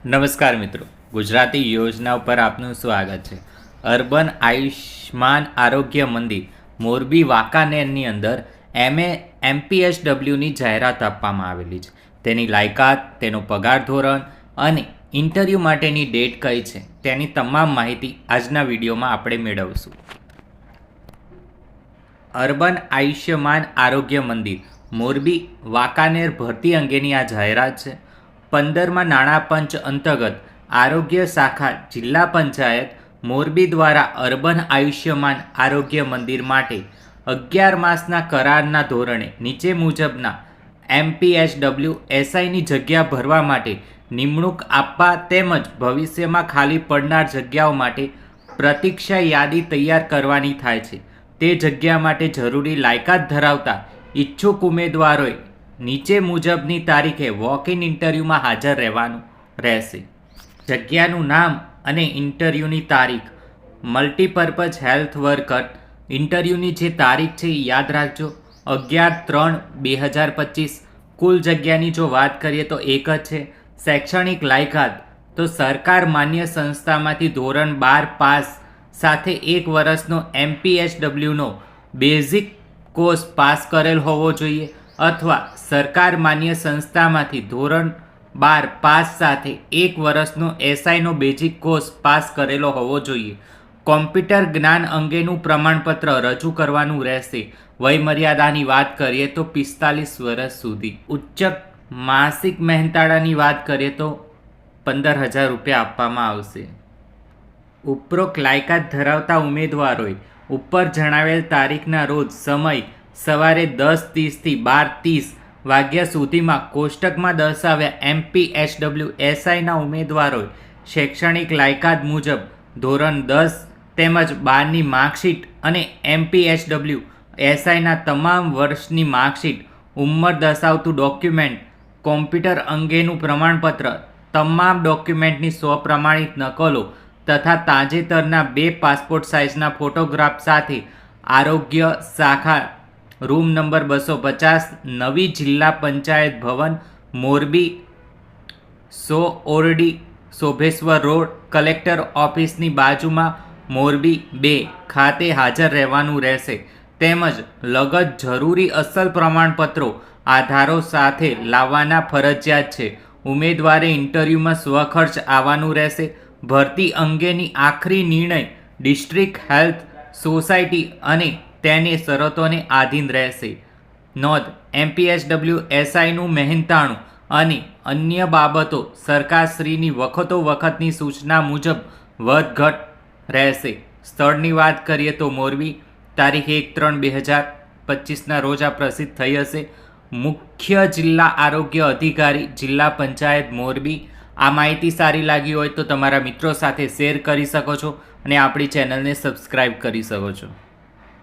નમસ્કાર મિત્રો, ગુજરાતી યોજના પર આપનું સ્વાગત છે. અર્બન આયુષ્માન આરોગ્ય મંદિર મોરબી વાંકાનેરની અંદર MPHWની જાહેરાત આપવામાં આવેલી છે. તેની લાયકાત, તેનો પગાર ધોરણ અને ઇન્ટરવ્યૂ માટેની ડેટ કઈ છે તેની તમામ માહિતી આજના વિડીયોમાં આપણે મેળવશું. અર્બન આયુષ્યમાન આરોગ્ય મંદિર મોરબી વાંકાનેર ભરતી અંગેની આ જાહેરાત છે. 15મા નાણાં પંચ અંતર્ગત આરોગ્ય શાખા જિલ્લા પંચાયત મોરબી દ્વારા અર્બન આયુષ્યમાન આરોગ્ય મંદિર માટે 11 માસના કરારના ધોરણે નીચે મુજબના MPHW SIની જગ્યા ભરવા માટે નિમણૂક આપવા તેમજ ભવિષ્યમાં ખાલી પડનાર જગ્યાઓ માટે પ્રતીક્ષા યાદી તૈયાર કરવાની થાય છે. તે જગ્યા માટે જરૂરી લાયકાત ધરાવતા ઈચ્છુક ઉમેદવારોએ નીચે મુજબની તારીખે વોક ઇન ઇન્ટરવ્યૂમાં હાજર રહેવાનું રહેશે. જગ્યાનું નામ અને ઇન્ટરવ્યૂની તારીખ. Multipurpose health worker. ઇન્ટરવ્યૂની જે તારીખ છે એ યાદ રાખજો, 11/3/2025. કુલ જગ્યાની જો વાત કરીએ તો એક જ છે. શૈક્ષણિક લાયકાત તો સરકાર માન્ય સંસ્થામાંથી ધોરણ 12 પાસ સાથે 1 વર્ષનો MPHWનો બેઝિક કોર્સ પાસ કરેલ હોવો જોઈએ અથવા સરકાર માન્ય સંસ્થામાંથી ધોરણ 12 પાસ સાથે 1 વર્ષનો SIનો બેઝિક કોર્સ પાસ કરેલો હોવો જોઈએ. કોમ્પ્યુટર જ્ઞાન અંગેનું પ્રમાણપત્ર રજૂ કરવાનું રહેશે. વયમર્યાદાની વાત કરીએ તો 45 વર્ષ સુધી. ઉચ્ચ માસિક મહેનતાળાની વાત કરીએ તો 15,000 રૂપિયા આપવામાં આવશે. ઉપરોક્ત લાયકાત ધરાવતા ઉમેદવારોએ ઉપર જણાવેલ તારીખના રોજ સમય સવારે 10:30 થી 12:30 વાગ્યા સુધીમાં કોષ્ટકમાં દર્શાવ્યા MPHW SIના ઉમેદવારોએ શૈક્ષણિક લાયકાત મુજબ ધોરણ 10 તેમજ 12ની માર્કશીટ અને MPHW SIના તમામ વર્ષની માર્કશીટ, ઉંમર દર્શાવતું ડોક્યુમેન્ટ, કોમ્પ્યુટર અંગેનું પ્રમાણપત્ર, તમામ ડોક્યુમેન્ટની સ્વપ્રમાણિત નકલો તથા તાજેતરના 2 પાસપોર્ટ સાઇઝના ફોટોગ્રાફ સાથે આરોગ્ય શાખા રૂમ નંબર 250 નવી જિલ્લા પંચાયત ભવન મોરબી 100 ઓરડી શોભેશ્વર રોડ કલેક્ટર ઓફિસની બાજુમાં મોરબી 2 ખાતે હાજર રહેવાનું રહેશે. તેમજ લગત જરૂરી અસલ પ્રમાણપત્રો આધારો સાથે લાવવાના ફરજિયાત છે. ઉમેદવારે ઇન્ટરવ્યૂમાં સ્વખર્ચ આવવાનું રહેશે. ભરતી અંગેની આખરી નિર્ણય ડિસ્ટ્રિક્ટ હેલ્થ સોસાયટી અને તેની શરતોને આધીન રહેશે. નોંધ: MPHW SIનું મહેનતાણું અને અન્ય બાબતો સરકારશ્રીની વખતોવખતની સૂચના મુજબ વધઘટ રહેશે. સ્થળની વાત કરીએ તો મોરબી, તારીખ 1/3/2025ના રોજ આ પ્રસિદ્ધ થઈ હશે. મુખ્ય જિલ્લા આરોગ્ય અધિકારી જિલ્લા પંચાયત મોરબી. આ માહિતી સારી લાગી હોય તો તમારા મિત્રો સાથે શેર કરી શકો છો અને આપણી ચેનલને સબસ્ક્રાઈબ કરી શકો છો.